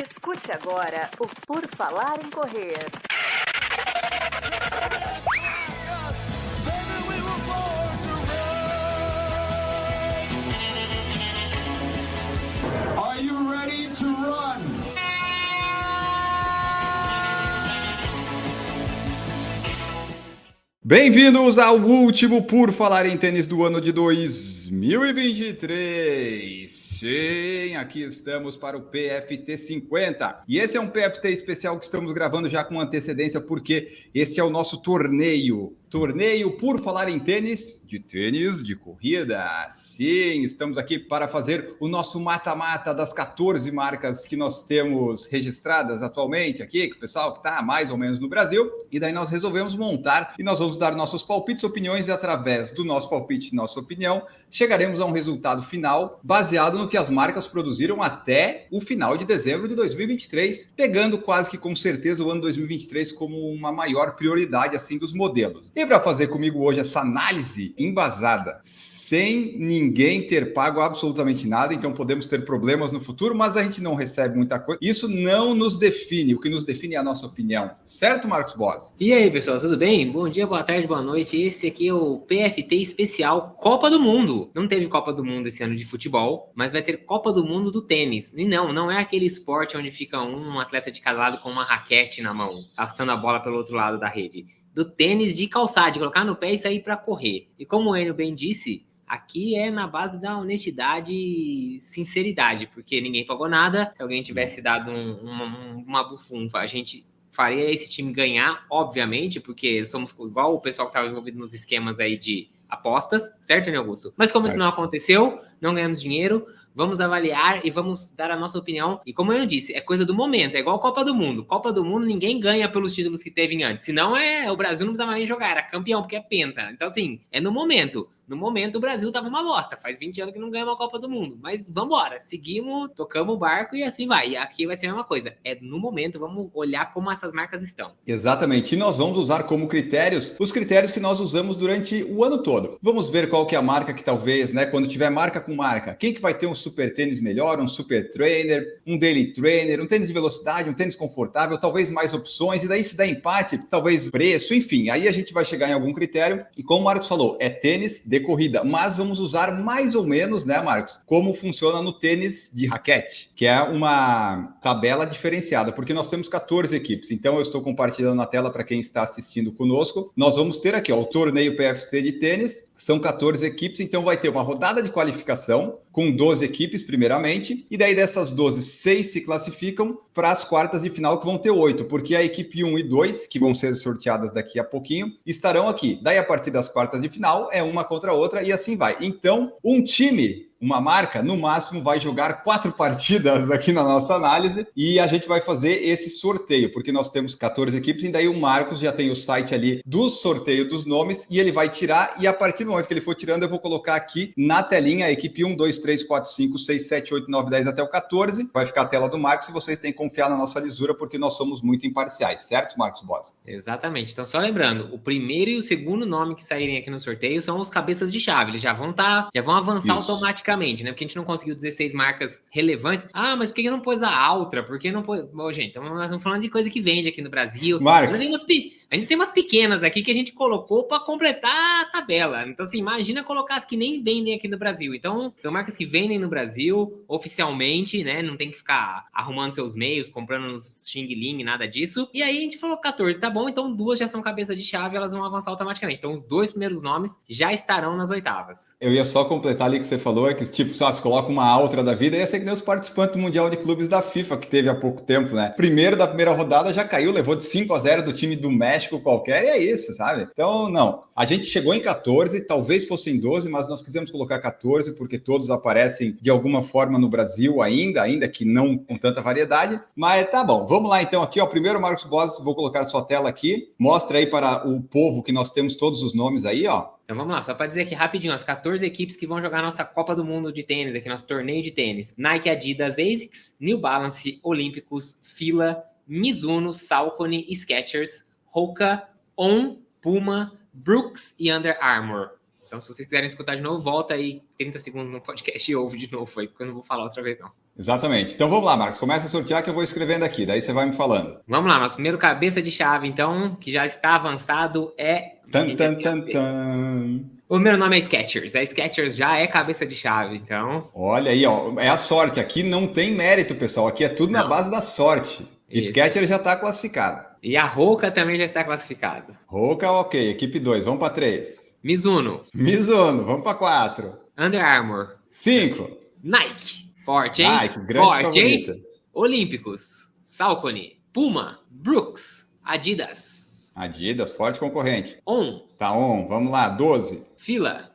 Escute agora o Por Falar em Correr. Are you ready to run? Bem-vindos ao último Por Falar em Tênis do ano de 2023. Sim, aqui estamos para o PFT 50. E esse é um PFT especial que estamos gravando já com antecedência, porque esse é o nosso torneio Por Falar em Tênis de corrida. Sim, estamos aqui para fazer o nosso mata-mata das 14 marcas que nós temos registradas atualmente aqui, com o pessoal que está mais ou menos no Brasil. E daí nós resolvemos montar e nós vamos dar nossos palpites, opiniões, e através do nosso palpite e nossa opinião, chegaremos a um resultado final baseado no que as marcas produziram até o final de dezembro de 2023, pegando quase que com certeza o ano 2023 como uma maior prioridade assim dos modelos. E para fazer comigo hoje essa análise embasada, sem ninguém ter pago absolutamente nada, então podemos ter problemas no futuro, mas a gente não recebe muita coisa. Isso não nos define, o que nos define é a nossa opinião. Certo, Marcos Boas? E aí, pessoal, tudo bem? Bom dia, boa tarde, boa noite. Esse aqui é o PFT especial Copa do Mundo. Não teve Copa do Mundo esse ano de futebol, mas vai ter Copa do Mundo do tênis. E não é aquele esporte onde fica um atleta de cada lado com uma raquete na mão, passando a bola pelo outro lado da rede. Do tênis de calçar, de colocar no pé e sair para correr. E como o Enio bem disse, aqui é na base da honestidade e sinceridade, porque ninguém pagou nada. Se alguém tivesse dado uma bufunfa, a gente faria esse time ganhar, obviamente, porque somos igual o pessoal que estava envolvido nos esquemas aí de apostas, certo, Enio Augusto? Mas como isso não aconteceu, não ganhamos dinheiro, vamos avaliar e vamos dar a nossa opinião. E como eu disse, é coisa do momento, é igual a Copa do Mundo. Copa do Mundo ninguém ganha pelos títulos que teve antes. Senão o Brasil não precisava nem jogar, era campeão, porque é penta. Então, assim, é no momento. No momento, o Brasil tava uma bosta. Faz 20 anos que não ganha uma Copa do Mundo. Mas vambora, seguimos, tocamos o barco e assim vai. E aqui vai ser a mesma coisa. É no momento, vamos olhar como essas marcas estão. Exatamente. E nós vamos usar como critérios os critérios que nós usamos durante o ano todo. Vamos ver qual que é a marca que talvez, né, quando tiver marca com marca, quem que vai ter um super tênis melhor, um super trainer, um daily trainer, um tênis de velocidade, um tênis confortável, talvez mais opções. E daí se der empate, talvez preço, enfim. Aí a gente vai chegar em algum critério. E como o Marcos falou, é tênis de corrida, mas vamos usar mais ou menos, né, Marcos, como funciona no tênis de raquete, que é uma tabela diferenciada, porque nós temos 14 equipes, então eu estou compartilhando na tela para quem está assistindo conosco. Nós vamos ter aqui, ó, o torneio PFC de tênis, são 14 equipes, então vai ter uma rodada de qualificação com 12 equipes, primeiramente, e daí dessas 12, 6 se classificam para as quartas de final, que vão ter 8, porque a equipe 1 e 2, que vão ser sorteadas daqui a pouquinho, estarão aqui. Daí, a partir das quartas de final, é uma contra a outra, e assim vai. Então, um time, uma marca, no máximo, vai jogar 4 partidas aqui na nossa análise, e a gente vai fazer esse sorteio, porque nós temos 14 equipes, e daí o Marcos já tem o site ali do sorteio dos nomes, e ele vai tirar, e a partir do momento que ele for tirando, eu vou colocar aqui na telinha a equipe 1, 2, 3, 4, 5, 6, 7, 8, 9, 10 até o 14. Vai ficar a tela do Marcos e vocês têm que confiar na nossa lisura porque nós somos muito imparciais, certo, Marcos Boas? Exatamente. Então, só lembrando, o primeiro e o segundo nome que saírem aqui no sorteio são os cabeças de chave. Eles já vão avançar Isso. automaticamente, né? Porque a gente não conseguiu 16 marcas relevantes. Ah, mas por que não pôs a Altra? Por que não pôs... Bom, gente, então nós estamos falando de coisa que vende aqui no Brasil. Marcos. Ainda tem umas pequenas aqui que a gente colocou para completar a tabela. Então, assim, imagina colocar as que nem vendem aqui no Brasil. Então, são marcas que vendem no Brasil oficialmente, né? Não tem que ficar arrumando seus meios, comprando nos Xing Ling, nada disso. E aí a gente falou 14, tá bom? Então, 2 já são cabeça de chave, elas vão avançar automaticamente. Então, os 2 primeiros nomes já estarão nas oitavas. Eu ia só completar ali que você falou, é que tipo, só se coloca uma Altra da vida, ia ser que nem os participantes do Mundial de Clubes da FIFA, que teve há pouco tempo, né? Primeiro da primeira rodada já caiu, levou de 5-0 do time do México qualquer, e é isso, sabe? Então, não. A gente chegou em 14, talvez fossem 12, mas nós quisemos colocar 14, porque todos aparecem de alguma forma no Brasil ainda que não com tanta variedade. Mas tá bom, vamos lá então aqui, ó. Primeiro, Marcos Boas, vou colocar a sua tela aqui. Mostra aí para o povo que nós temos todos os nomes aí, ó. Então vamos lá, só para dizer aqui rapidinho, as 14 equipes que vão jogar nossa Copa do Mundo de tênis, aqui nosso torneio de tênis. Nike, Adidas, ASICS, New Balance, Olímpicos, Fila, Mizuno, Saucony, Skechers, Hoka, On, Puma, Brooks e Under Armour. Então, se vocês quiserem escutar de novo, volta aí 30 segundos no podcast e ouve de novo aí, porque eu não vou falar outra vez, não. Exatamente. Então vamos lá, Marcos. Começa a sortear que eu vou escrevendo aqui, daí você vai me falando. Vamos lá, nosso primeiro cabeça de chave, então, que já está avançado é... O meu nome é Skechers. A Skechers já é cabeça de chave, então... Olha aí, ó, é a sorte. Aqui não tem mérito, pessoal. Aqui é tudo na base da sorte. Isso. Skechers já está classificado. E a Hoka também já está classificada. Hoka, ok. Equipe 2, vamos para 3. Mizuno, vamos para 4. Under Armour. 5. Nike. Forte, hein? Nike, grande favorita. Hein? Olímpicos. Saucony. Puma. Brooks. Adidas, forte concorrente. On. Tá on, vamos lá, 12. Fila.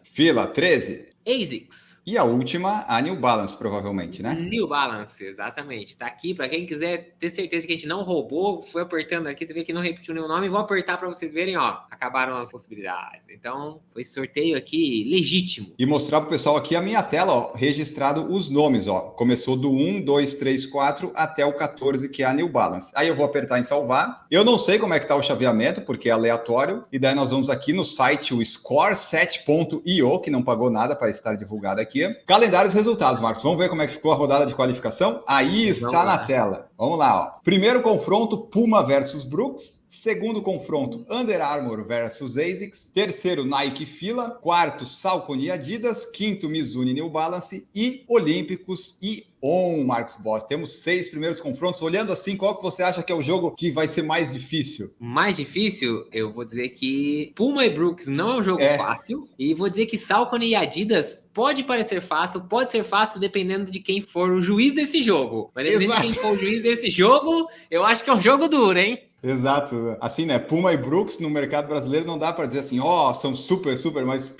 13. ASICS. E a última, a New Balance, provavelmente, né? New Balance, exatamente. Tá aqui, para quem quiser ter certeza que a gente não roubou, foi apertando aqui, você vê que não repetiu nenhum nome, vou apertar para vocês verem, ó, acabaram as possibilidades. Então, foi sorteio aqui legítimo. E mostrar pro pessoal aqui a minha tela, ó, registrado os nomes, ó. Começou do 1, 2, 3, 4 até o 14, que é a New Balance. Aí eu vou apertar em salvar. Eu não sei como é que tá o chaveamento, porque é aleatório. E daí nós vamos aqui no site, o score7.io, que não pagou nada para estar divulgado aqui. Calendários e resultados, Marcos. Vamos ver como é que ficou a rodada de qualificação? Aí está na tela. Vamos lá, ó. Primeiro confronto, Puma versus Brooks. Segundo confronto, Under Armour versus ASICS. Terceiro, Nike Fila. Quarto, Saucony e Adidas. Quinto, Mizuno e New Balance. E Olímpicos e On, Marcos Boss. Temos 6 primeiros confrontos. Olhando assim, qual que você acha que é o jogo que vai ser mais difícil? Mais difícil? Eu vou dizer que Puma e Brooks não é um jogo fácil. E vou dizer que Saucony e Adidas pode parecer fácil, pode ser fácil dependendo de quem for o juiz desse jogo. Mas dependendo de quem for o juiz desse jogo, eu acho que é um jogo duro, hein? Exato. Assim, né? Puma e Brooks no mercado brasileiro não dá para dizer assim, são super, mas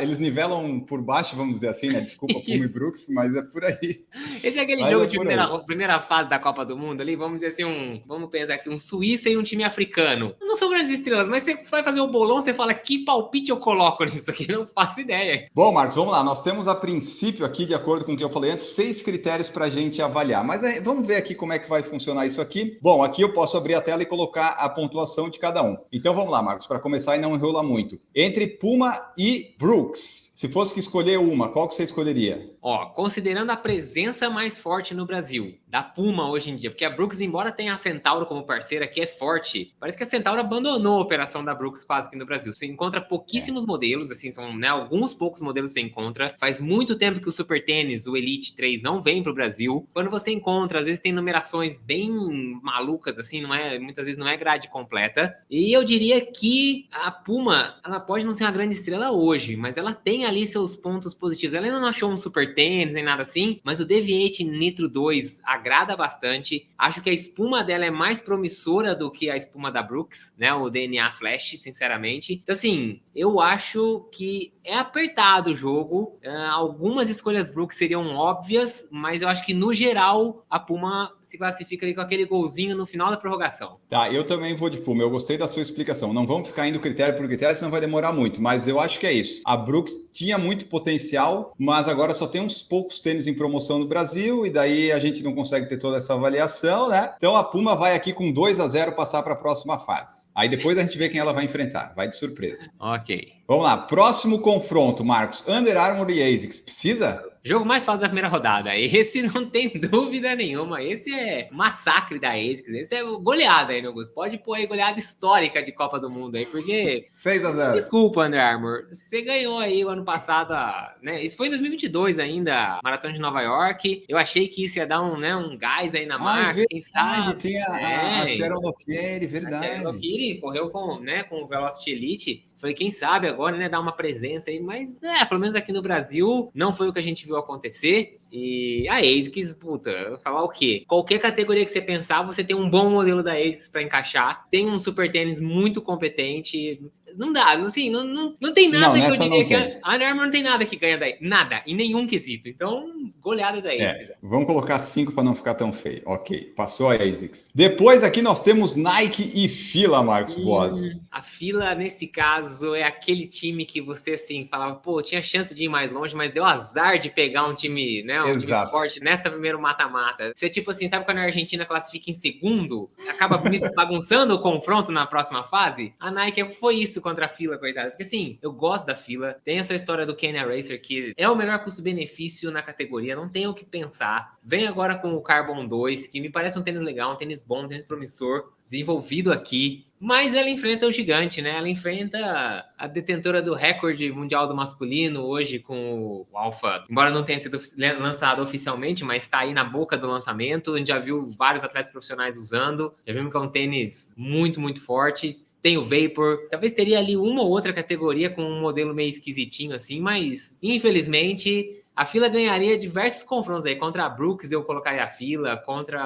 eles nivelam por baixo, vamos dizer assim, né? Desculpa, Puma e Brooks, mas é por aí. Esse é aquele jogo de primeira fase da Copa do Mundo ali, vamos dizer assim, vamos pensar aqui, um Suíça e um time africano. Não são grandes estrelas, mas você vai fazer o bolão, você fala, que palpite eu coloco nisso aqui? Não faço ideia. Bom, Marcos, vamos lá. Nós temos a princípio aqui, de acordo com o que eu falei antes, 6 critérios para a gente avaliar. Mas vamos ver aqui como é que vai funcionar isso aqui. Bom, aqui eu posso abrir a tela e colocar a pontuação de cada um. Então vamos lá, Marcos, para começar e não enrolar muito. Entre Puma e Brooks, se fosse que escolher uma, qual que você escolheria? Considerando a presença mais forte no Brasil, da Puma hoje em dia, porque a Brooks, embora tenha a Centauro como parceira, que é forte, parece que a Centauro abandonou a operação da Brooks quase aqui no Brasil. Você encontra pouquíssimos modelos, assim, são, né, alguns poucos modelos você encontra. Faz muito tempo que o Super Tênis, o Elite 3, não vem para o Brasil. Quando você encontra, às vezes tem numerações bem malucas, assim, muitas vezes não é grade completa. E eu diria que a Puma, ela pode não ser uma grande estrela hoje, mas ela tem ali seus pontos positivos. Ela ainda não achou um Super Tênis nem nada assim, mas o Deviate Nitro 2 agrada bastante. Acho que a espuma dela é mais promissora do que a espuma da Brooks, né? O DNA Flash, sinceramente. Então, assim, eu acho que é apertado o jogo. Algumas escolhas Brooks seriam óbvias, mas eu acho que, no geral, a Puma se classifica ali com aquele golzinho no final da prorrogação. Tá, eu também vou de Puma. Eu gostei da sua explicação. Não vamos ficar indo critério por critério, senão vai demorar muito. Mas eu acho que é isso. A Brooks tinha muito potencial, mas agora só tem uns poucos tênis em promoção no Brasil, e daí a gente não consegue ter toda essa avaliação, né? Então a Puma vai aqui com 2-0 passar para a próxima fase. Aí depois a gente vê quem ela vai enfrentar. Vai de surpresa. Ok. Vamos lá. Próximo confronto, Marcos. Under Armour e ASICS. Precisa? Jogo mais fácil da primeira rodada. Esse não tem dúvida nenhuma. Esse é massacre da ASICS. Esse é goleada aí, meu Augusto. Pode pôr aí goleada histórica de Copa do Mundo aí, porque... 6-0. Desculpa, Under Armour. Você ganhou aí o ano passado, né? Isso foi em 2022 ainda, Maratona de Nova York. Eu achei que isso ia dar um gás aí na marca, quem sabe. Tem a Sharon Lofieri, verdade. A Sharon Lofieri correu com o Velocity Elite. Falei, quem sabe agora, né, dar uma presença aí, mas, pelo menos aqui no Brasil, não foi o que a gente viu acontecer. E a ASICS, puta, eu vou falar o quê? Qualquer categoria que você pensar, você tem um bom modelo da ASICS para encaixar. Tem um super tênis muito competente. Não dá, assim, não tem nada que eu diria que a Under Armour não tem nada que ganha daí. Nada, em nenhum quesito. Então, goleada da ASICS. Vamos colocar 5 para não ficar tão feio. Ok, passou a ASICS. Depois aqui nós temos Nike e Fila, Marcos Boas. A Fila, nesse caso, é aquele time que você, assim, falava, pô, tinha chance de ir mais longe, mas deu azar de pegar um time, né, um time forte nessa primeiro mata-mata. Você, tipo assim, sabe quando a Argentina classifica em segundo? Acaba bagunçando o confronto na próxima fase? A Nike foi isso contra a Fila, coitado. Porque assim, eu gosto da Fila. Tem essa história do Kenya Racer, que é o melhor custo-benefício na categoria. Não tem o que pensar. Vem agora com o Carbon 2, que me parece um tênis legal, um tênis bom, um tênis promissor, desenvolvido aqui. Mas ela enfrenta o gigante, né? Ela enfrenta a detentora do recorde mundial do masculino hoje com o Alpha. Embora não tenha sido lançado oficialmente, mas está aí na boca do lançamento. A gente já viu vários atletas profissionais usando. Já vimos que é um tênis muito, muito forte. Tem o Vapor. Talvez teria ali uma ou outra categoria com um modelo meio esquisitinho assim, mas infelizmente... A Fila ganharia diversos confrontos aí. Contra a Brooks eu colocaria a Fila, contra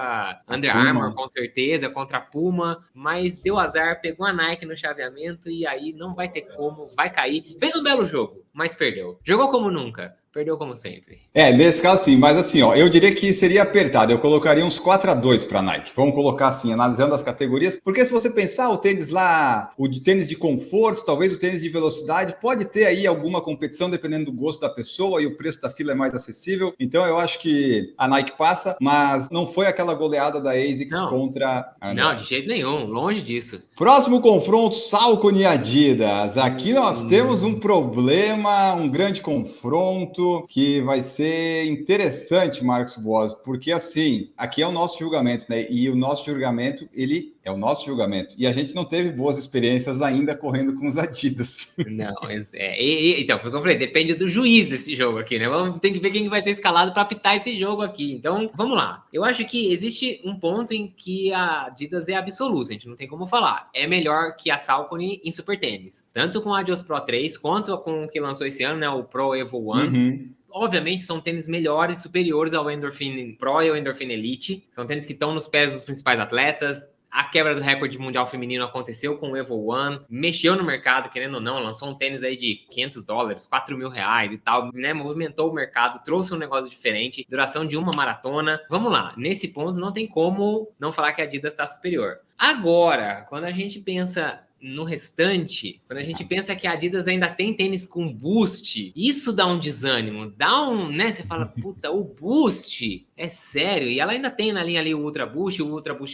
a Under Armour com certeza, contra a Puma, mas deu azar, pegou a Nike no chaveamento e aí não vai ter como, vai cair. Fez um belo jogo, mas perdeu. Jogou como nunca. Perdeu como sempre. Nesse caso sim, mas assim, ó, eu diria que seria apertado, eu colocaria uns 4-2 para a Nike, vamos colocar assim, analisando as categorias, porque se você pensar o tênis lá, o de tênis de conforto, talvez o tênis de velocidade, pode ter aí alguma competição dependendo do gosto da pessoa e o preço da Fila é mais acessível, então eu acho que a Nike passa, mas não foi aquela goleada da ASICS contra a Under Armour. Não, de jeito nenhum, longe disso. Próximo confronto, Saucony e Adidas. Aqui nós temos um problema, um grande confronto que vai ser interessante, Marcos Boas, porque assim, aqui é o nosso julgamento, né? E o nosso julgamento, ele é o nosso julgamento. E a gente não teve boas experiências ainda correndo com os Adidas. Não, então, foi o que eu falei, depende do juiz desse jogo aqui, né? Tem que ver quem vai ser escalado para apitar esse jogo aqui. Então, vamos lá. Eu acho que existe um ponto em que a Adidas é absoluta, a gente não tem como falar. É melhor que a Saucony em super tênis. Tanto com a Adios Pro 3, quanto com o que lançou esse ano, né? O Pro Evo One. Obviamente, são tênis melhores, superiores ao Endorphin Pro e ao Endorphin Elite. São tênis que estão nos pés dos principais atletas. A quebra do recorde mundial feminino aconteceu com o Evo One, mexeu no mercado, querendo ou não, lançou um tênis aí de $500, R$4.000 e tal, né? Movimentou o mercado, trouxe um negócio diferente, duração de uma maratona. Vamos lá, nesse ponto não tem como não falar que a Adidas está superior. Agora, quando a gente pensa no restante, quando a gente pensa que a Adidas ainda tem tênis com boost, isso dá um desânimo, né? Você fala, puta, o boost é sério. E ela ainda tem na linha ali o Ultra Boost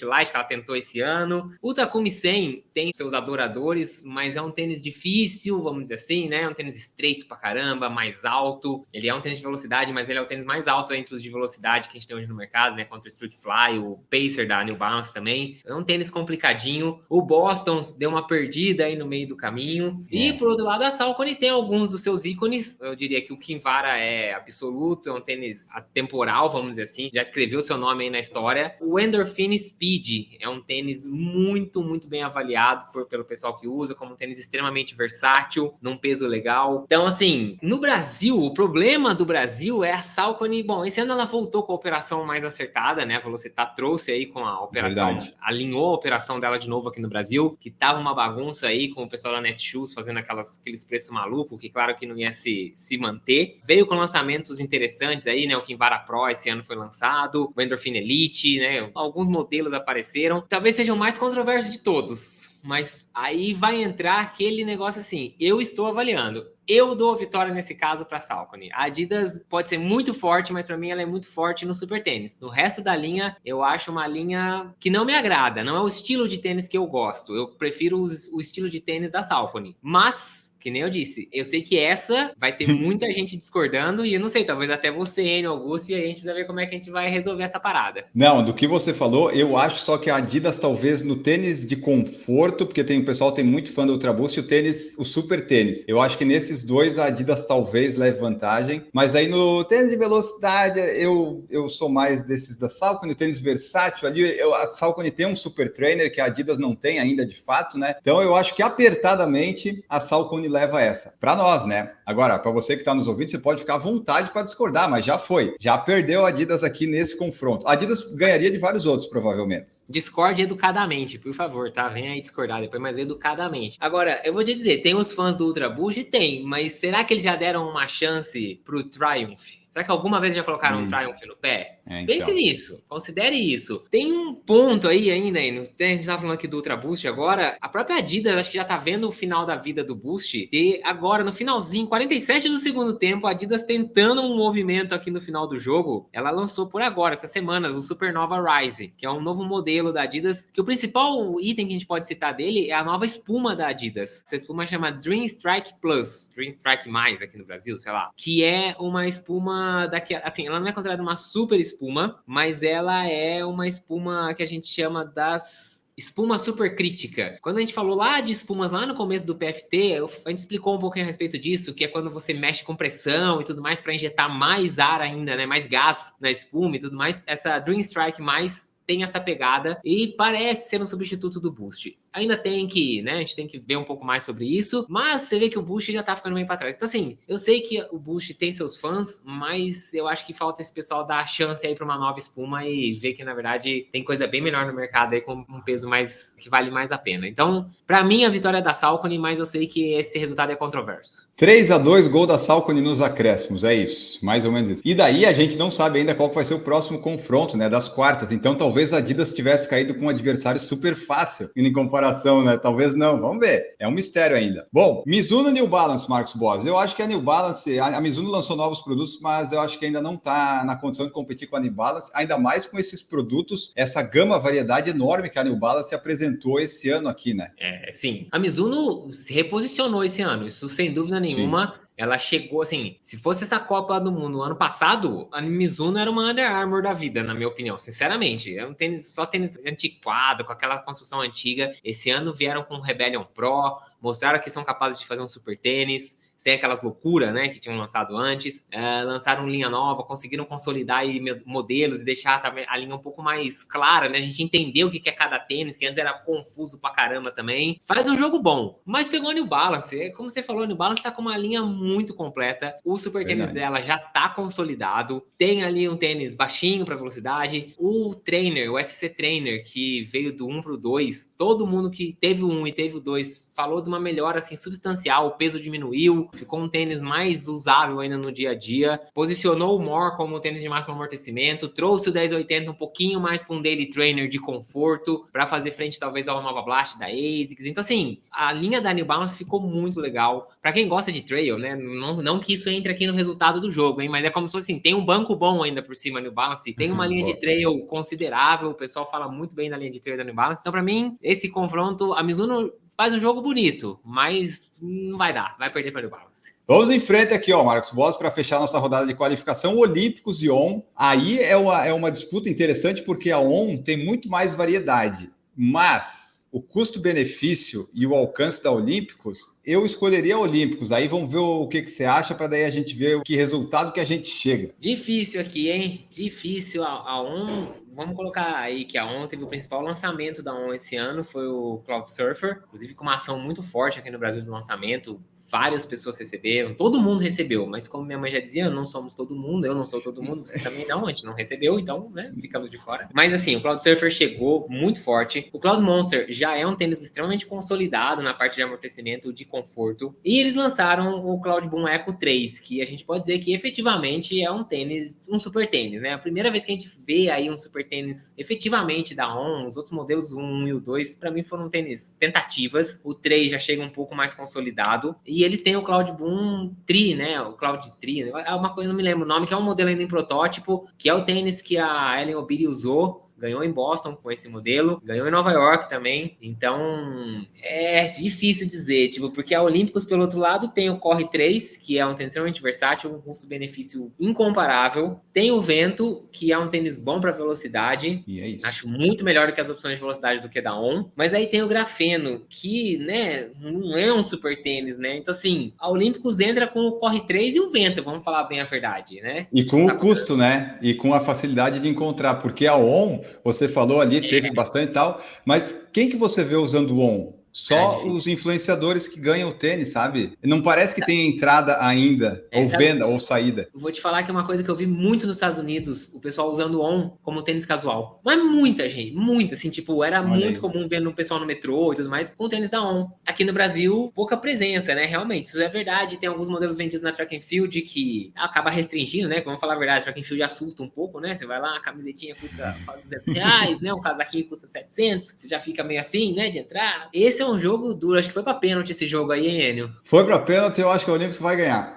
Light, que ela tentou esse ano. O Takumi 100 tem seus adoradores, mas é um tênis difícil, vamos dizer assim, né? É um tênis estreito pra caramba, mais alto. Ele é um tênis de velocidade, mas ele é o tênis mais alto entre os de velocidade que a gente tem hoje no mercado, né? Contra o Street Fly, o Pacer da New Balance também. É um tênis complicadinho. O Boston deu uma perdida aí no meio do caminho. E, por outro lado, a Saucony tem alguns dos seus ícones. Eu diria que o Kinvara é absoluto, é um tênis atemporal, vamos dizer assim. Já escreveu seu nome aí na história. O Endorphin Speed é um tênis muito, muito bem avaliado pelo pessoal que usa, como um tênis extremamente versátil, num peso legal. Então, assim, no Brasil, o problema do Brasil é a Saucony. Bom, esse ano ela voltou com a operação mais acertada, né? A Velocitar trouxe aí com a operação, alinhou a operação dela de novo aqui no Brasil, que tava uma bagunça aí com o pessoal da Netshoes fazendo aqueles preços malucos, que claro que não ia se manter. Veio com lançamentos interessantes aí, né? O Kinvara Pro esse ano foi lançado, o Endorphin Elite, né? Alguns modelos apareceram. Talvez seja o mais controverso de todos, mas aí vai entrar aquele negócio assim, eu estou avaliando. Eu dou a vitória nesse caso para a Saucony. A Adidas pode ser muito forte, mas para mim ela é muito forte no super tênis. No resto da linha, eu acho uma linha que não me agrada. Não é o estilo de tênis que eu gosto. Eu prefiro o estilo de tênis da Saucony. Mas, que nem eu disse, eu sei que essa vai ter muita gente discordando e eu não sei, talvez até você, Enio, Augusto, e a gente precisa ver como é que a gente vai resolver essa parada. Não, do que você falou, eu acho só que a Adidas talvez no tênis de conforto, porque o pessoal tem muito fã do Ultra Boost, e o super tênis. Eu acho que nesses dois a Adidas talvez leve vantagem, mas aí no tênis de velocidade eu sou mais desses da Saucony, o tênis versátil ali, a Saucony tem um super trainer que a Adidas não tem ainda de fato, né? Então eu acho que apertadamente a Saucony leva essa. Para nós, né? Agora, para você que está nos ouvindo, você pode ficar à vontade para discordar, mas já foi. Já perdeu a Adidas aqui nesse confronto. A Adidas ganharia de vários outros, provavelmente. Discorde educadamente, por favor, tá? Vem aí discordar depois, mas educadamente. Agora, eu vou te dizer, tem os fãs do Ultra Boost? Tem, mas será que eles já deram uma chance pro Triumph? Será que alguma vez já colocaram um Triumph no pé? Pense nisso, considere isso. Tem um ponto aí ainda, a gente tá falando aqui do Ultra Boost agora, a própria Adidas acho que já tá vendo o final da vida do Boost, e agora no finalzinho, 47 do segundo tempo, a Adidas tentando um movimento aqui no final do jogo, ela lançou por agora, essas semanas, o Supernova Rise, que é um novo modelo da Adidas, que o principal item que a gente pode citar dele é a nova espuma da Adidas. Essa espuma chama Dream Strike Plus, Dream Strike Mais aqui no Brasil, sei lá, que é uma espuma assim, ela não é considerada uma super espuma, mas ela é uma espuma que a gente chama das espuma supercrítica. Quando a gente falou lá de espumas lá no começo do PFT, a gente explicou um pouquinho a respeito disso, que é quando você mexe com pressão e tudo mais para injetar mais ar ainda, né, mais gás na espuma e tudo mais. Essa Dream Strike Mais tem essa pegada e parece ser um substituto do Boost. Ainda tem que, né, a gente tem que ver um pouco mais sobre isso, mas você vê que o Boost já tá ficando meio pra trás. Então, assim, eu sei que o Boost tem seus fãs, mas eu acho que falta esse pessoal dar a chance aí pra uma nova espuma e ver que, na verdade, tem coisa bem melhor no mercado aí com um peso mais, que vale mais a pena. Então, pra mim, a vitória é da Saucony, mas eu sei que esse resultado é controverso. 3-2, gol da Saucony nos acréscimos, é isso, mais ou menos isso. E daí a gente não sabe ainda qual vai ser o próximo confronto, né, das quartas, então talvez a Adidas tivesse caído com um adversário super fácil, em comparação, né, talvez não, vamos ver, é um mistério ainda. Bom, Mizuno e New Balance, Marcos Boas, eu acho que a New Balance, a Mizuno lançou novos produtos, mas eu acho que ainda não está na condição de competir com a New Balance, ainda mais com esses produtos, essa gama, variedade enorme que a New Balance apresentou esse ano aqui, né? Sim, a Mizuno se reposicionou esse ano, isso sem dúvida nenhuma. Sim. Ela chegou, assim, se fosse essa Copa do Mundo ano passado, a Mizuno era uma Under Armour da vida, na minha opinião, sinceramente. É um tênis, só tênis antiquado, com aquela construção antiga. Esse ano vieram com o Rebellion Pro, mostraram que são capazes de fazer um super tênis, sem aquelas loucuras, né, que tinham lançado antes, lançaram linha nova, conseguiram consolidar aí modelos e deixar a linha um pouco mais clara, né, a gente entendeu o que é cada tênis, que antes era confuso pra caramba também. Faz um jogo bom, mas pegou a New Balance, como você falou, a New Balance tá com uma linha muito completa, o super tênis dela já tá consolidado, tem ali um tênis baixinho pra velocidade, o Trainer, o SC Trainer, que veio do 1 pro 2, todo mundo que teve o 1 e teve o 2 falou de uma melhora, assim, substancial, o peso diminuiu, ficou um tênis mais usável ainda no dia a dia, posicionou o More como um tênis de máximo amortecimento, trouxe o 1080 um pouquinho mais para um daily trainer de conforto, para fazer frente talvez ao Nova Blast da ASICS. Então, assim, a linha da New Balance ficou muito legal. Para quem gosta de trail, né, não que isso entre aqui no resultado do jogo, hein, mas é como se fosse assim, tem um banco bom ainda por cima da New Balance, tem uma linha de trail considerável, o pessoal fala muito bem da linha de trail da New Balance. Então, para mim, esse confronto, a Mizuno faz um jogo bonito, mas não vai dar, vai perder para o New Balance. Vamos em frente aqui, ó, Marcos Boas, para fechar nossa rodada de qualificação, Olímpicos e ON. Aí é uma disputa interessante porque a ON tem muito mais variedade, mas o custo-benefício e o alcance da Olímpicos, eu escolheria a Olímpicos. Aí vamos ver o que você acha, para daí a gente ver que resultado que a gente chega. Difícil aqui, hein? Difícil. A ON, vamos colocar aí que a ON teve o principal lançamento da ON esse ano, foi o Cloud Surfer, inclusive com uma ação muito forte aqui no Brasil de lançamento. Várias pessoas receberam, todo mundo recebeu, mas como minha mãe já dizia, não somos todo mundo, eu não sou todo mundo, você também não, a gente não recebeu, então, né, ficamos de fora. Mas assim, o Cloud Surfer chegou muito forte, o Cloud Monster já é um tênis extremamente consolidado na parte de amortecimento, de conforto, e eles lançaram o Cloud Boom Echo 3, que a gente pode dizer que efetivamente é um tênis, um super tênis, né, a primeira vez que a gente vê aí um super tênis efetivamente da ON, os outros modelos, o 1 e o 2, para mim foram tênis tentativas, o 3 já chega um pouco mais consolidado, e eles têm o Cloud Boom Tri, né? O Cloud Tri, é uma coisa, não me lembro o nome, que é um modelo ainda em protótipo, que é o tênis que a Ellen Obiri usou, ganhou em Boston com esse modelo, ganhou em Nova York também, então é difícil dizer, tipo, porque a Olímpicos, pelo outro lado, tem o Corre 3, que é um tênis extremamente versátil, um custo-benefício incomparável, tem o Vento, que é um tênis bom para velocidade, e é isso. Acho muito melhor do que as opções de velocidade do que da ON, mas aí tem o Grafeno, que, né, não é um super tênis, né, então assim, a Olímpicos entra com o Corre 3 e o Vento, vamos falar bem a verdade, né? E com o custo, né, e com a facilidade de encontrar, porque a ON, você falou ali, teve bastante e tal, mas quem que você vê usando o ON? Só os influenciadores que ganham o tênis, sabe? Não parece que tem entrada ainda, ou venda, ou saída. Vou te falar que é uma coisa que eu vi muito nos Estados Unidos, o pessoal usando On como tênis casual. Mas muita gente, muito, assim, tipo, era muito comum vendo o pessoal no metrô e tudo mais com tênis da On. Aqui no Brasil, pouca presença, né? Realmente, isso é verdade. Tem alguns modelos vendidos na Track and Field que acaba restringindo, né? Vamos falar a verdade, a Track and Field assusta um pouco, né? Você vai lá, a camisetinha custa quase R$200, né? Um casaquinho custa 700, você já fica meio assim, né? De entrar. Esse é um jogo duro, acho que foi pra pênalti esse jogo aí, hein, Enio? Foi pra pênalti, eu acho que o Olímpicos vai ganhar.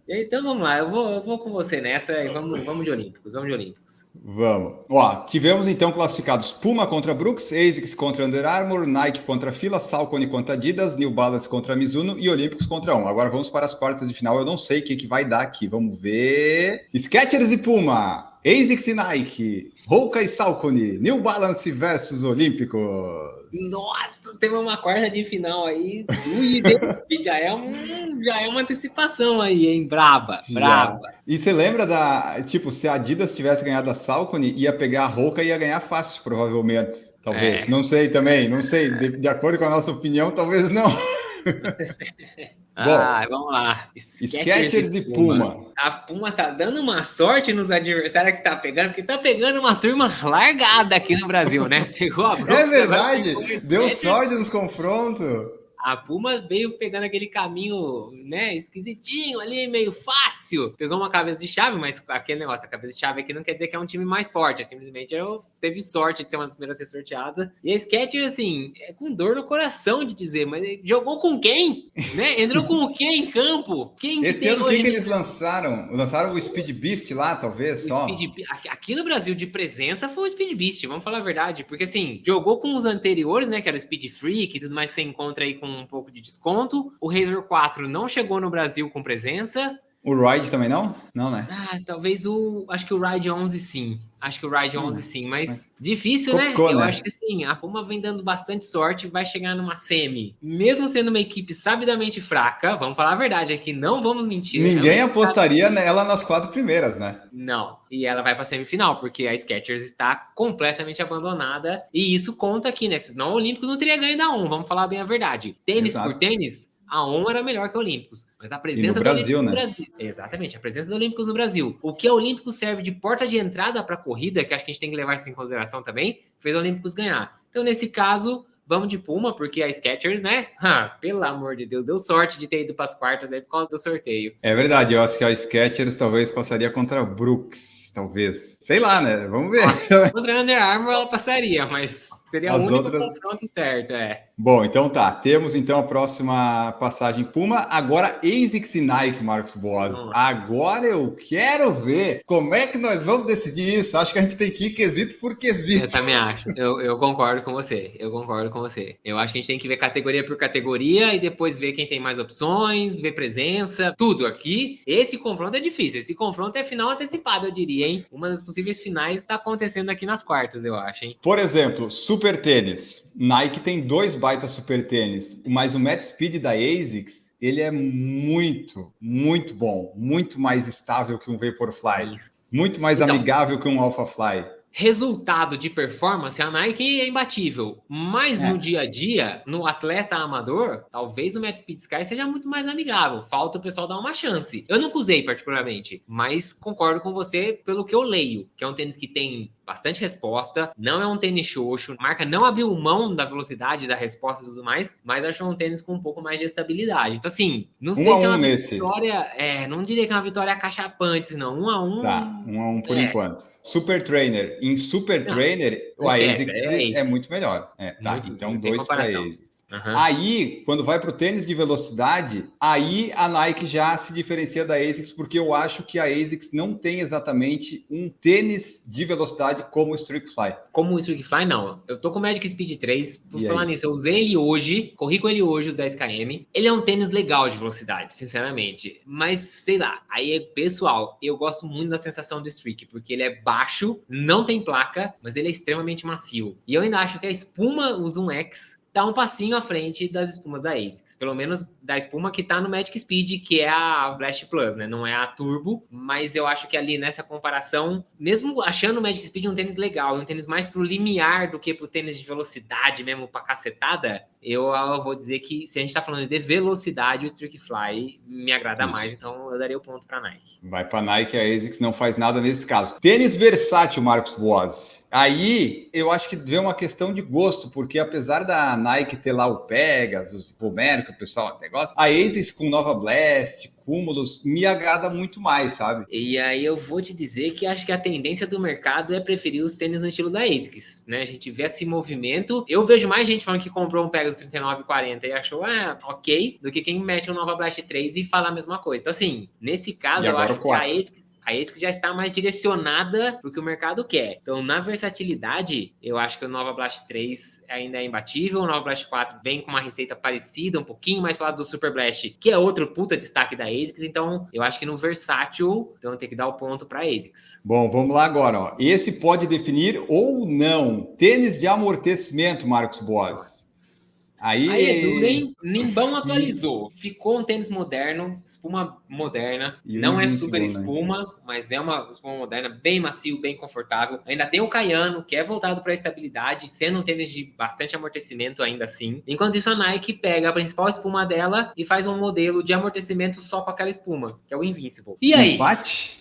Então vamos lá, eu vou com você nessa e vamos de Olímpicos, Vamos. Ó, tivemos então classificados Puma contra Brooks, ASICS contra Under Armour, Nike contra Fila, Saucony contra Adidas, New Balance contra Mizuno e Olímpicos contra On. Agora vamos para as quartas de final, eu não sei o que vai dar aqui, vamos ver. Skechers e Puma, ASICS e Nike, Hoka e Saucony, New Balance versus Olímpicos. Nossa, temos uma quarta de final aí, doida, já é uma antecipação aí, hein? Braba. E você lembra tipo, se a Adidas tivesse ganhado a Saucony, ia pegar a Hoka e ia ganhar fácil, provavelmente. Talvez. Não sei também, não sei. De acordo com a nossa opinião, talvez não. Bom, vamos lá. Skechers e Puma. A Puma tá dando uma sorte nos adversários que tá pegando, porque tá pegando uma turma largada aqui no Brasil, né? Pegou a Brooks, é verdade, deu sorte nos confrontos. A Puma veio pegando aquele caminho, né, esquisitinho ali, meio fácil. Pegou uma cabeça de chave, mas aquele negócio, a cabeça de chave aqui não quer dizer que é um time mais forte. É simplesmente teve sorte de ser uma das primeiras a ser sorteada. E a Skechers, assim, é com dor no coração de dizer, mas jogou com quem? Né? Entrou com o quê em campo? Esse ano, o que eles lançaram? Lançaram o Speed Beast lá, talvez, só? Aqui no Brasil, de presença, foi o Speed Beast, vamos falar a verdade. Porque, assim, jogou com os anteriores, né, que era o Speed Freak e tudo mais, você encontra aí com um pouco de desconto. O Razor 4 não chegou no Brasil com presença. O Ride também não? Não, né? Talvez acho que o Ride 11 sim. Mas difícil, né? Eu acho que assim, a Puma vem dando bastante sorte, vai chegar numa semi. Mesmo sendo uma equipe sabidamente fraca, vamos falar a verdade aqui, não vamos mentir. Ninguém apostaria nela nas 4 primeiras, né? Não. E ela vai pra semifinal, porque a Skechers está completamente abandonada. E isso conta aqui, né? Senão o Olímpicos não teria ganho da ON, vamos falar bem a verdade. Tênis por tênis, a ON era melhor que a Olímpicos. Mas a presença do Olímpicos no Brasil. Exatamente, a presença do Olímpicos no Brasil. O que a Olímpicos serve de porta de entrada para a corrida, que acho que a gente tem que levar isso em consideração também, fez o Olímpicos ganhar. Então, nesse caso, vamos de Puma, porque a Skechers, né? Pelo amor de Deus, deu sorte de ter ido para as quartas aí por causa do sorteio. É verdade, eu acho que a Skechers talvez passaria contra a Brooks, talvez. Sei lá, né? Vamos ver. Contra a Under Armour ela passaria, mas seria o único confronto certo, Bom, então tá. Temos então a próxima passagem Puma. Agora ASICS e Nike, Marcos Boas. Agora eu quero ver como é que nós vamos decidir isso. Acho que a gente tem que ir quesito por quesito. Eu também acho. Eu concordo com você. Eu acho que a gente tem que ver categoria por categoria e depois ver quem tem mais opções, ver presença, tudo aqui. Esse confronto é difícil. Esse confronto é final antecipado, eu diria, hein? Uma das possíveis finais tá acontecendo aqui nas quartas, eu acho, hein? Por exemplo, Super Tênis. Nike tem 2 baita Super Tênis, mas o Match Speed da ASICS, ele é muito, muito bom, muito mais estável que um Vaporfly, muito mais amigável que um Alphafly. Resultado de performance, a Nike é imbatível, mas no dia a dia, no atleta amador, talvez o Match Speed Sky seja muito mais amigável, falta o pessoal dar uma chance. Eu nunca usei particularmente, mas concordo com você pelo que eu leio, que é um tênis que tem bastante resposta, não é um tênis xoxo, a marca não abriu mão da velocidade, da resposta e tudo mais, mas achou um tênis com um pouco mais de estabilidade. Então assim, não sei se é uma vitória, não diria que é uma vitória acachapante, não, 1-1. Tá, 1-1 por enquanto. Super Trainer, em Super Trainer, o ASICS é muito melhor. Então 2 para ASICS. Aí, quando vai para o tênis de velocidade, aí a Nike já se diferencia da ASICS, porque eu acho que a ASICS não tem exatamente um tênis de velocidade como o Streakfly. Como o Streakfly, não. Eu tô com o Magic Speed 3, por falar nisso, eu usei ele hoje, corri com ele hoje os 10 km. Ele é um tênis legal de velocidade, sinceramente. Mas, sei lá, aí é pessoal, eu gosto muito da sensação do Streak, porque ele é baixo, não tem placa, mas ele é extremamente macio. E eu ainda acho que a espuma, o Zoom X, tá um passinho à frente das espumas da ASICS. Pelo menos da espuma que tá no Magic Speed, que é a Blast Plus, né? Não é a Turbo, mas eu acho que ali nessa comparação, mesmo achando o Magic Speed um tênis legal, um tênis mais pro limiar do que pro tênis de velocidade mesmo, pra cacetada, eu vou dizer que se a gente tá falando de velocidade, o Streak Fly me agrada mais, então eu daria o ponto pra Nike. Vai pra Nike, a ASICS não faz nada nesse caso. Tênis versátil, Marcos Boas. Aí eu acho que vem uma questão de gosto, porque apesar da Nike ter lá o Pegasus, o Homero, que o pessoal até gosta, a ASICS com Nova Blast, Cumulus, me agrada muito mais, sabe? E aí eu vou te dizer que acho que a tendência do mercado é preferir os tênis no estilo da ASICS, né? A gente vê esse movimento. Eu vejo mais gente falando que comprou um Pegasus 3940 e achou, ok, do que quem mete um Nova Blast 3 e fala a mesma coisa. Então, assim, nesse caso, eu acho que a ASICS já está mais direcionada para o que o mercado quer. Então, na versatilidade, eu acho que o Nova Blast 3 ainda é imbatível. O Nova Blast 4 vem com uma receita parecida, um pouquinho mais para o lado do Super Blast, que é outro puta destaque da ASICS. Então, eu acho que no versátil, então tem que dar o ponto para a ASICS. Bom, vamos lá agora. Ó. Esse pode definir ou não. Tênis de amortecimento, Marcos Boas. Aí é duro, hein? Nimbão atualizou. Ficou um tênis moderno, espuma moderna. Não é super espuma, mas é uma espuma moderna, bem macio, bem confortável. Ainda tem o Cayano, que é voltado para a estabilidade, sendo um tênis de bastante amortecimento ainda assim. Enquanto isso, a Nike pega a principal espuma dela e faz um modelo de amortecimento só com aquela espuma, que é o Invincible. E aí? Empate?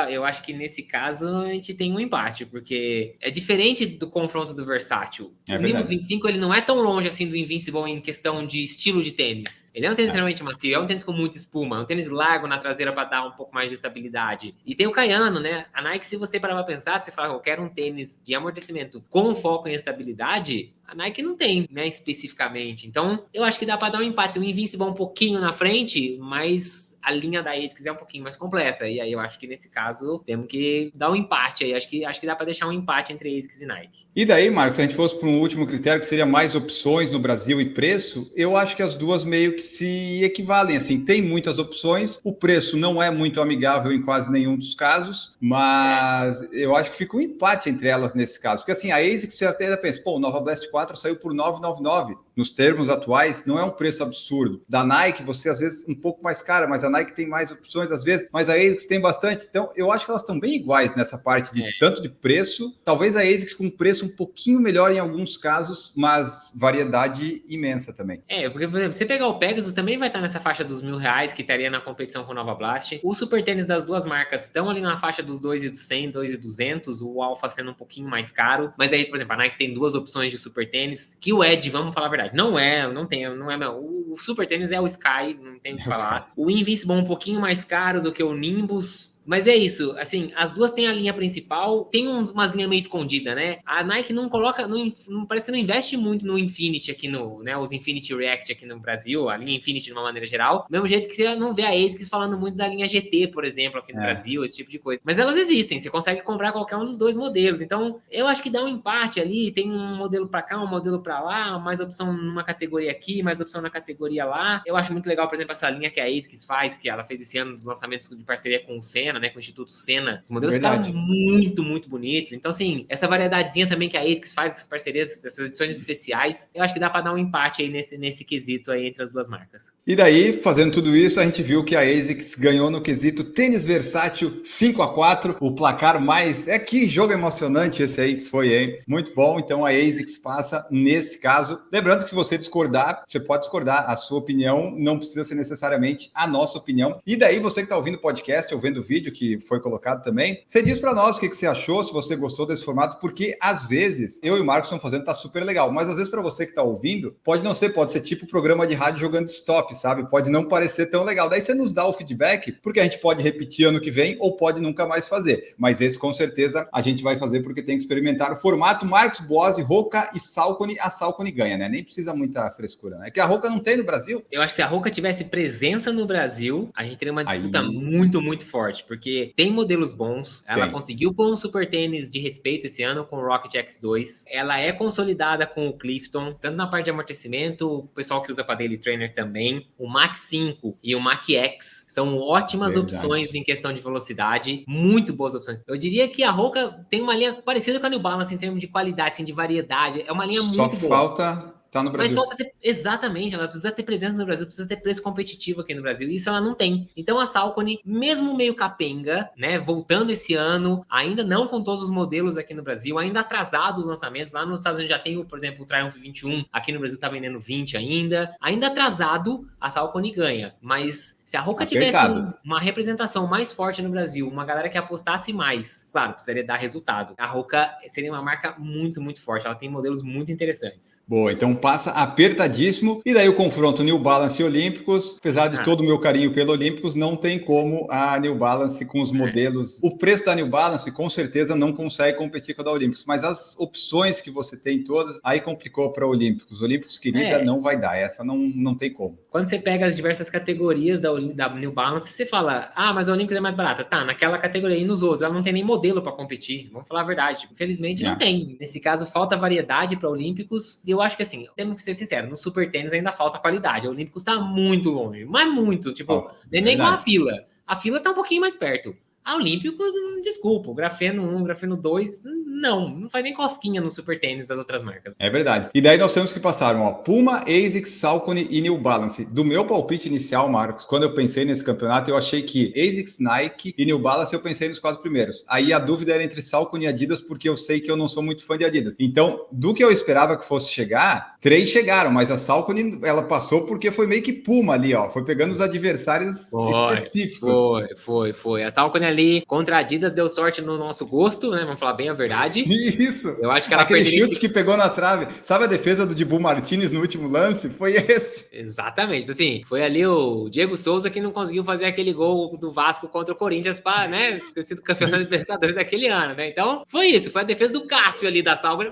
Eu acho que nesse caso a gente tem um empate, porque é diferente do confronto do versátil. O Nimbus 25 ele não é tão longe assim do Invincible em questão de estilo de tênis. Ele é um tênis extremamente macio, é um tênis com muita espuma, é um tênis largo na traseira para dar um pouco mais de estabilidade. E tem o Cayano, né? A Nike, se você parar pra pensar, você fala, eu quero um tênis de amortecimento com foco em estabilidade, a Nike não tem, né, especificamente. Então, eu acho que dá para dar um empate. O Invincible um pouquinho na frente, mas a linha da ASICS é um pouquinho mais completa. E aí eu acho que nesse caso temos que dar um empate aí. Acho que dá para deixar um empate entre ASICS e Nike. E daí, Marcos, se a gente fosse para um último critério, que seria mais opções no Brasil e preço, eu acho que as duas meio que se equivalem. Assim, tem muitas opções, o preço não é muito amigável em quase nenhum dos casos, mas eu acho que fica um empate entre elas nesse caso. Porque assim, a ASICS você até pensa, pô, o Nova Blast 4 saiu por R$ 999. Nos termos atuais, não é um preço absurdo. Da Nike, você às vezes um pouco mais cara, mas a Nike tem mais opções às vezes, mas a ASICS tem bastante. Então, eu acho que elas estão bem iguais nessa parte de tanto de preço. Talvez a ASICS com um preço um pouquinho melhor em alguns casos, mas variedade imensa também. Porque, por exemplo, você pegar o Pegasus também vai estar nessa faixa dos R$1.000, que estaria na competição com o Nova Blast. Os super tênis das duas marcas estão ali na faixa dos 2.100, 2.200, o Alpha sendo um pouquinho mais caro. Mas aí, por exemplo, a Nike tem duas opções de super tênis, que o Edge, vamos falar a verdade, não é o super tênis é o Sky, não tem o que falar. O Invincible um pouquinho mais caro do que o Nimbus. Mas é isso, assim, as duas têm a linha principal, tem umas linhas meio escondidas, né? A Nike não coloca, não parece que não investe muito no Infinity aqui né, os Infinity React aqui no Brasil, a linha Infinity de uma maneira geral, do mesmo jeito que você não vê a ASICS falando muito da linha GT, por exemplo, aqui no Brasil, esse tipo de coisa. Mas elas existem, você consegue comprar qualquer um dos dois modelos, então eu acho que dá um empate ali, tem um modelo pra cá, um modelo pra lá, mais opção numa categoria aqui, mais opção na categoria lá. Eu acho muito legal, por exemplo, essa linha que a ASICS faz, que ela fez esse ano dos lançamentos de parceria com o Senna, né, com o Instituto Senna. Os modelos ficaram muito, muito bonitos. Então, assim, essa variedadezinha também que a ASICS faz, essas parcerias, essas edições especiais, eu acho que dá para dar um empate aí nesse quesito aí entre as duas marcas. E daí, fazendo tudo isso, a gente viu que a ASICS ganhou no quesito tênis versátil 5-4, o placar mais... Que jogo emocionante esse aí que foi, hein? Muito bom, então a ASICS passa nesse caso. Lembrando que se você discordar, você pode discordar, a sua opinião não precisa ser necessariamente a nossa opinião. E daí, você que está ouvindo o podcast ou vendo o vídeo que foi colocado também, você diz para nós o que você achou, se você gostou desse formato, porque às vezes, eu e o Marcos estamos fazendo, tá super legal, mas às vezes para você que está ouvindo, pode ser tipo programa de rádio jogando stop, sabe? Pode não parecer tão legal. Daí você nos dá o feedback, porque a gente pode repetir ano que vem ou pode nunca mais fazer. Mas esse com certeza a gente vai fazer porque tem que experimentar o formato. Marcos Boas, Roca e Salcone, a Salcone ganha, né? Nem precisa muita frescura, né? Que a Roca não tem no Brasil. Eu acho que se a Roca tivesse presença no Brasil, a gente teria uma disputa muito, muito forte, porque tem modelos bons, ela conseguiu pôr um super tênis de respeito esse ano com o Rocket X2, ela é consolidada com o Clifton, tanto na parte de amortecimento, o pessoal que usa para Daily Trainer também, também. O Mach 5 e o Mach X são ótimas opções em questão de velocidade, muito boas opções. Eu diria que a Hoka tem uma linha parecida com a New Balance em termos de qualidade, assim, de variedade. É uma linha muito boa. Só falta tá no Brasil. Mas falta ter, exatamente, ela precisa ter presença no Brasil, precisa ter preço competitivo aqui no Brasil, e isso ela não tem. Então a Saucony, mesmo meio capenga, né, voltando esse ano, ainda não com todos os modelos aqui no Brasil, ainda atrasados os lançamentos, lá nos Estados Unidos já tem, por exemplo, o Triumph 21, aqui no Brasil tá vendendo 20 ainda atrasado, a Saucony ganha, mas se a Hoka tivesse uma representação mais forte no Brasil, uma galera que apostasse mais, claro, precisaria dar resultado. A Hoka seria uma marca muito, muito forte. Ela tem modelos muito interessantes. Boa, então passa apertadíssimo. E daí o confronto New Balance e Olímpicos. Apesar de todo o meu carinho pelo Olímpicos, não tem como a New Balance com os modelos. O preço da New Balance, com certeza, não consegue competir com a da Olímpicos. Mas as opções que você tem todas, aí complicou para Olímpicos. Olímpicos, querida, não vai dar. Essa não tem como. Quando você pega as diversas categorias da New Balance, você fala, mas a Olímpicos é mais barata. Tá, naquela categoria e nos outros, ela não tem nem modelo para competir. Vamos falar a verdade. Infelizmente, não tem. Nesse caso, falta variedade para Olímpicos. E eu acho que, assim, temos que ser sinceros, no Super Tênis ainda falta qualidade. A Olímpicos tá muito longe, mas muito. Tipo, nem igual a fila. A fila tá um pouquinho mais perto. A Olímpicos, desculpa, o Grafeno 1, o Grafeno 2, não faz nem cosquinha no Super Tênis das outras marcas. É verdade. E daí nós temos que passar, Puma, ASICS, Saucony e New Balance. Do meu palpite inicial, Marcos, quando eu pensei nesse campeonato, eu achei que ASICS, Nike e New Balance eu pensei nos 4 primeiros. Aí a dúvida era entre Saucony e Adidas, porque eu sei que eu não sou muito fã de Adidas. Então, do que eu esperava que fosse chegar, 3 chegaram, mas a Saucony, ela passou porque foi meio que Puma ali, foi pegando os adversários específicos. Foi. A Saucony ali contra a Adidas deu sorte no nosso gosto, né? Vamos falar bem a verdade. Isso. Eu acho que ela aquele chute que pegou na trave. Sabe a defesa do Dibu Martinez no último lance? Foi esse. Exatamente. Assim, foi ali o Diego Souza que não conseguiu fazer aquele gol do Vasco contra o Corinthians para, né, ter sido campeão das Libertadores daquele ano, né? Então, foi isso. Foi a defesa do Cássio ali da Saucony.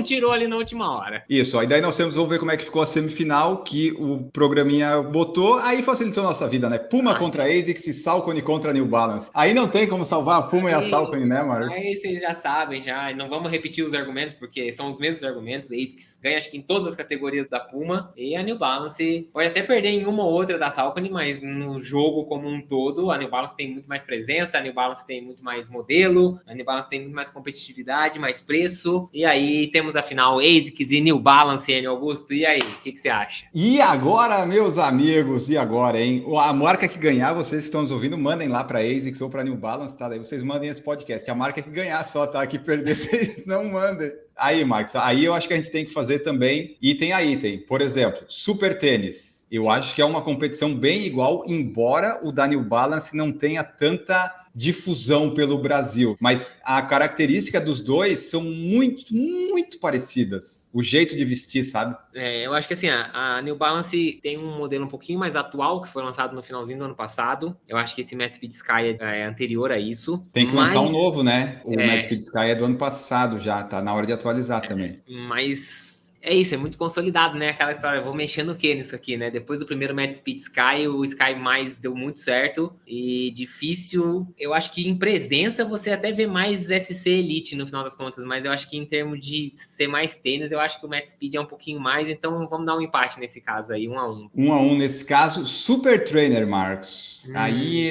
Tirou ali na última hora. Isso. Aí daí nós vamos ver como é que ficou a semifinal que o programinha botou. Aí facilitou a nossa vida, né? Puma contra ASICS e Saucony contra New Balance. Aí não tem como salvar a Puma e a Saucony, né, Marcos? Aí vocês já sabem, já. Não vamos repetir os argumentos, porque são os mesmos argumentos. A ASICS ganha, acho que em todas as categorias da Puma. E a New Balance pode até perder em uma ou outra da Saucony, mas no jogo como um todo, a New Balance tem muito mais presença, a New Balance tem muito mais modelo, a New Balance tem muito mais competitividade, mais preço. E aí temos a final ASICS e New Balance, Enio Augusto. E aí, o que você acha? E agora, meus amigos, hein? A marca que ganhar, vocês que estão nos ouvindo, mandem lá para ASICS ou para New Balance, tá? Daí vocês mandem esse podcast. A marca que ganhar só, tá? Que perder, vocês não mandem. Aí, Marcos, aí eu acho que a gente tem que fazer também item a item. Por exemplo, Super Tênis. Eu acho que é uma competição bem igual, embora o da New Balance não tenha tanta difusão pelo Brasil, mas a característica dos dois são muito, muito parecidas. O jeito de vestir, sabe? Eu acho que assim, a New Balance tem um modelo um pouquinho mais atual, que foi lançado no finalzinho do ano passado. Eu acho que esse Matt Speed Sky é anterior a isso. Tem que lançar um novo, né? O Matt Speed Sky é do ano passado já, tá na hora de atualizar também. Mas é isso, é muito consolidado, né? Aquela história, vou mexer no que nisso aqui, né? Depois do primeiro Matt Speed Sky, o Sky mais deu muito certo e difícil. Eu acho que em presença você até vê mais SC Elite no final das contas, mas eu acho que em termos de ser mais tênis, eu acho que o Matt Speed é um pouquinho mais, então vamos dar um empate nesse caso aí, 1-1. 1-1 nesse caso. Super Trainer, Marcos. Aí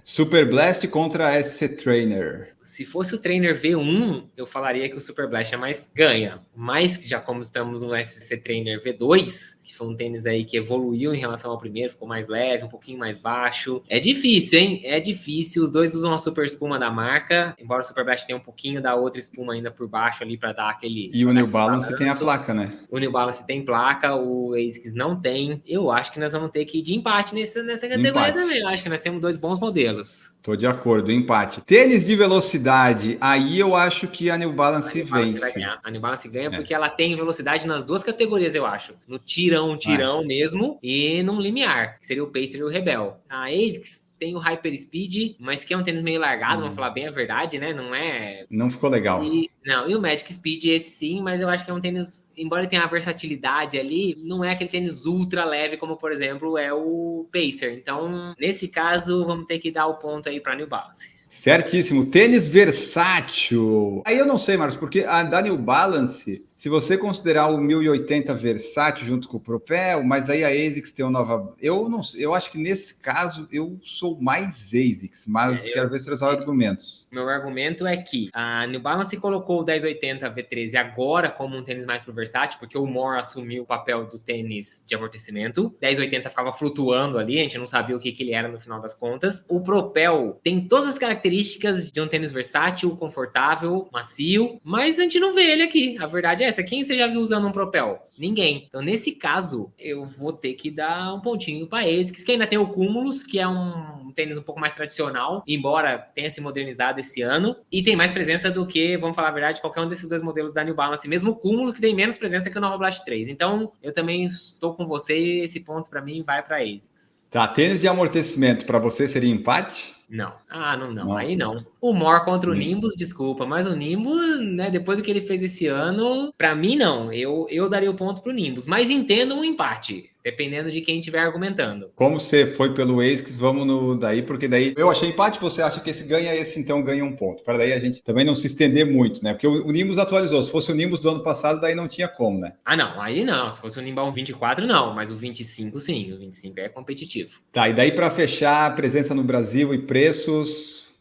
Super Blast contra SC Trainer. Se fosse o Trainer V1, eu falaria que o Super Blast é mais ganha. Mas já como estamos no SC Trainer V2, que foi um tênis aí que evoluiu em relação ao primeiro, ficou mais leve, um pouquinho mais baixo. É difícil, hein? É difícil. Os dois usam a super espuma da marca, embora o Super Blast tenha um pouquinho da outra espuma ainda por baixo ali para dar aquele... E o New Balance tem a placa, né? O New Balance tem placa, o ASICS não tem. Eu acho que nós vamos ter que ir de empate nessa categoria também. Eu acho que nós temos 2 bons modelos. Tô de acordo, empate. Tênis de velocidade, aí eu acho que a New Balance vence. A New Balance ganha porque ela tem velocidade nas 2 categorias, eu acho. No tirão mesmo e num limiar, que seria o Pacer e o Rebel. A ASICS tem o Hyper Speed, mas que é um tênis meio largado, vamos falar bem a verdade, né? Não ficou legal. E o Magic Speed, esse sim, mas eu acho que é um tênis, embora ele tenha a versatilidade ali, não é aquele tênis ultra leve, como, por exemplo, é o Pacer. Então, nesse caso, vamos ter que dar o ponto aí para New Balance. Certíssimo. Tênis versátil. Aí eu não sei, Marcos, porque a da New Balance, Se você considerar o 1080 versátil junto com o Propel, mas aí a ASICS tem uma nova... Eu não sei, eu acho que nesse caso eu sou mais ASICS, mas quero ver seus argumentos. Meu argumento é que a New Balance colocou o 1080 V13 agora como um tênis mais pro versátil, porque o More assumiu o papel do tênis de amortecimento. 1080 ficava flutuando ali, a gente não sabia o que ele era no final das contas. O Propel tem todas as características de um tênis versátil, confortável, macio, mas a gente não vê ele aqui. A verdade é essa. Quem você já viu usando um Propel? Ninguém. Então, nesse caso, eu vou ter que dar um pontinho para ASICS, que ainda tem o Cumulus, que é um tênis um pouco mais tradicional, embora tenha se modernizado esse ano, e tem mais presença do que, vamos falar a verdade, qualquer um desses dois modelos da New Balance, mesmo o Cumulus, que tem menos presença que o Nova Blast 3. Então, eu também estou com você, e esse ponto para mim vai para ASICS. Tá, tênis de amortecimento para você seria empate? Não. Não. Aí não. O More contra o Nimbus, desculpa, mas o Nimbus, né, depois do que ele fez esse ano, pra mim não. Eu daria o ponto pro Nimbus, mas entendo um empate, dependendo de quem estiver argumentando. Como você foi pelo ASICS, vamos no daí, porque daí eu achei empate, você acha que esse ganha, esse então ganha um ponto. Para daí a gente também não se estender muito, né? Porque o Nimbus atualizou. Se fosse o Nimbus do ano passado, daí não tinha como, né? Ah, não. Aí não. Se fosse o Nimbus 24, não. Mas o 25, sim. O 25 é competitivo. Tá, e daí para fechar, presença no Brasil e preços...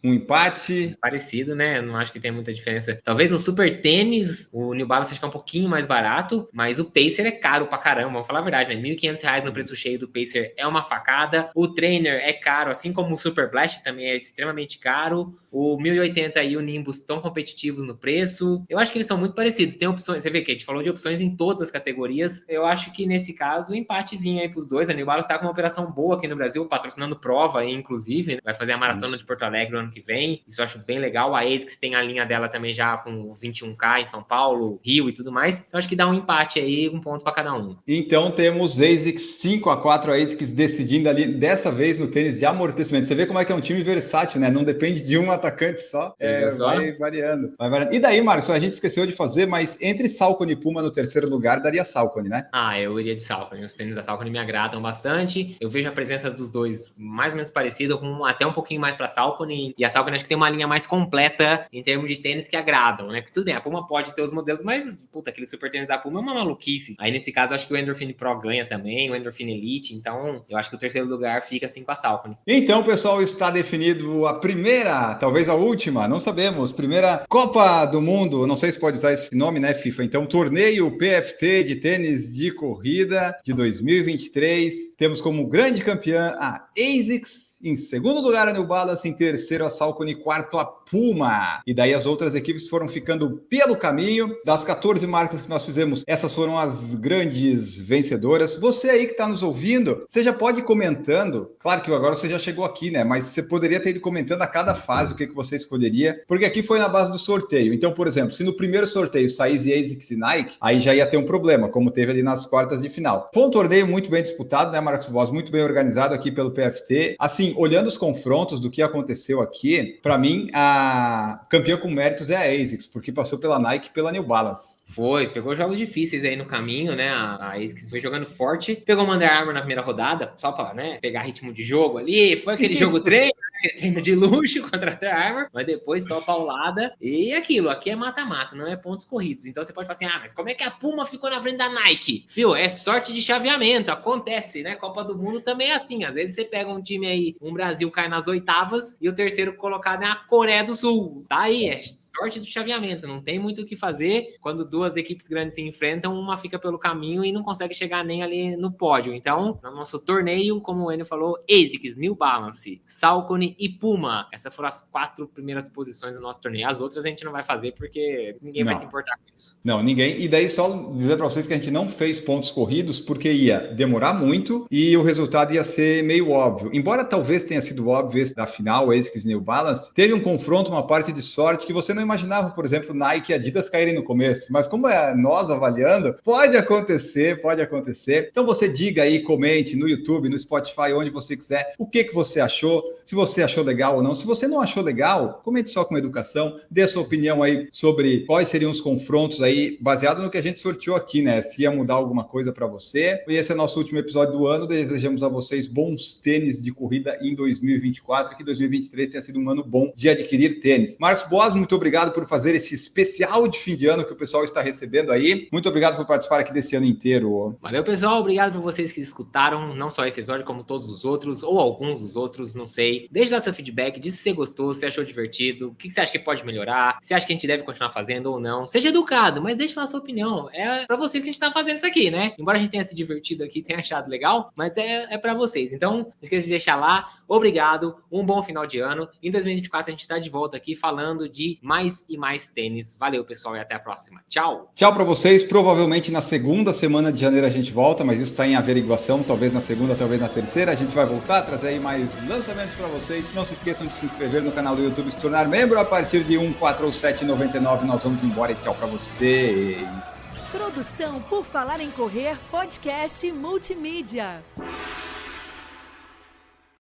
Um empate. Parecido, né? Eu não acho que tem muita diferença. Talvez no Super Tênis, o New Balance acho que é um pouquinho mais barato, mas o Pacer é caro pra caramba, vamos falar a verdade, né? R$1.500 no preço cheio do Pacer é uma facada. O Trainer é caro, assim como o Super Blast também é extremamente caro. O 1080 e o Nimbus estão competitivos no preço. Eu acho que eles são muito parecidos. Tem opções, você vê que a gente falou de opções em todas as categorias. Eu acho que nesse caso, um empatezinho aí pros dois. A New Balance tá com uma operação boa aqui no Brasil, patrocinando prova aí, inclusive, né? Vai fazer a maratona de Porto Alegre no ano que vem. Isso eu acho bem legal. A ASICS tem a linha dela também já com 21K em São Paulo, Rio e tudo mais. Então acho que dá um empate aí, um ponto para cada um. Então temos ASICS 5-4, a ASICS decidindo ali, dessa vez no tênis de amortecimento. Você vê como é que é um time versátil, né? Não depende de um atacante só. Vai variando. E daí, Marcos, a gente esqueceu de fazer, mas entre Salcone e Puma no terceiro lugar, daria Salcone, né? Eu iria de Salcone. Os tênis da Salcone me agradam bastante. Eu vejo a presença dos dois mais ou menos parecida, com até um pouquinho mais para Salcone. E a Salcone acho que tem uma linha mais completa em termos de tênis que agradam, né? Porque tudo bem, a Puma pode ter os modelos, mas, puta, aquele super tênis da Puma é uma maluquice. Aí, nesse caso, eu acho que o Endorphin Pro ganha também, o Endorphin Elite. Então, eu acho que o terceiro lugar fica assim com a Salcone. Então, pessoal, está definido a primeira, talvez a última, não sabemos, primeira Copa do Mundo, não sei se pode usar esse nome, né, FIFA? Então, torneio PFT de tênis de corrida de 2023. Temos como grande campeã a ASICS, em segundo lugar a New Balance, em terceiro a Salcone, quarto a Puma. E daí as outras equipes foram ficando pelo caminho. Das 14 marcas que nós fizemos, essas foram as grandes vencedoras. Você aí que está nos ouvindo, você já pode ir comentando. Claro que agora você já chegou aqui, né? Mas você poderia ter ido comentando a cada fase o que você escolheria, porque aqui foi na base do sorteio. Então, por exemplo, se no primeiro sorteio saísse ASICS e Nike, aí já ia ter um problema, como teve ali nas quartas de final. Foi um torneio muito bem disputado, né, Marcos Voz? Muito bem organizado aqui pelo PFT. Assim, olhando os confrontos do que aconteceu aqui, para mim, a campeã com méritos é a ASICS, porque passou pela Nike e pela New Balance. Pegou jogos difíceis aí no caminho, né? A ASICS foi jogando forte, pegou o Under Armour na primeira rodada, só pra, né, pegar ritmo de jogo ali, foi aquele jogo treino de luxo contra a Under Armour, mas depois só paulada, e aquilo, aqui é mata-mata, não é pontos corridos, então você pode falar assim, mas como é que a Puma ficou na frente da Nike? Fio, é sorte de chaveamento, acontece, né? Copa do Mundo também é assim, às vezes você pega um time aí, um Brasil cai nas oitavas, e o terceiro colocado é a Coreia do Sul, tá aí, é sorte do chaveamento, não tem muito o que fazer, quando duas equipes grandes se enfrentam, uma fica pelo caminho e não consegue chegar nem ali no pódio, então, no nosso torneio, como o Enio falou, ASICS, New Balance, Salcone e Puma, essas foram as 4 primeiras posições do nosso torneio, as outras a gente não vai fazer porque ninguém vai se importar com isso. Não, ninguém, e daí só dizer para vocês que a gente não fez pontos corridos porque ia demorar muito e o resultado ia ser meio óbvio, embora talvez tenha sido óbvio esse da final, ASICS e New Balance, teve um confronto, uma parte de sorte que você não imaginava, por exemplo, Nike e Adidas caírem no começo, mas como é nós avaliando, pode acontecer, então você diga aí, comente no YouTube, no Spotify, onde você quiser, o que você achou, se você você achou legal ou não. Se você não achou legal, comente só com educação, dê a sua opinião aí sobre quais seriam os confrontos aí, baseado no que a gente sorteou aqui, né? Se ia mudar alguma coisa para você. E esse é nosso último episódio do ano. Desejamos a vocês bons tênis de corrida em 2024, que 2023 tenha sido um ano bom de adquirir tênis. Marcos Boas, muito obrigado por fazer esse especial de fim de ano que o pessoal está recebendo aí. Muito obrigado por participar aqui desse ano inteiro. Valeu, pessoal. Obrigado por vocês que escutaram, não só esse episódio, como todos os outros, ou alguns dos outros, não sei. Deixe lá seu feedback, diz se você gostou, se achou divertido, o que você acha que pode melhorar, se acha que a gente deve continuar fazendo ou não. Seja educado, mas deixe lá a sua opinião. É pra vocês que a gente tá fazendo isso aqui, né? Embora a gente tenha se divertido aqui, tenha achado legal, mas é pra vocês. Então, não esqueça de deixar lá. Obrigado, um bom final de ano. Em 2024 a gente tá de volta aqui falando de mais e mais tênis. Valeu, pessoal, e até a próxima. Tchau! Tchau para vocês. Provavelmente na segunda semana de janeiro a gente volta, mas isso está em averiguação. Talvez na segunda, talvez na terceira. A gente vai voltar, trazer aí mais lançamentos para vocês. Não se esqueçam de se inscrever no canal do YouTube e se tornar membro. A partir de R$147,99 nós vamos embora e tchau para vocês. Produção por Falar em Correr, podcast multimídia.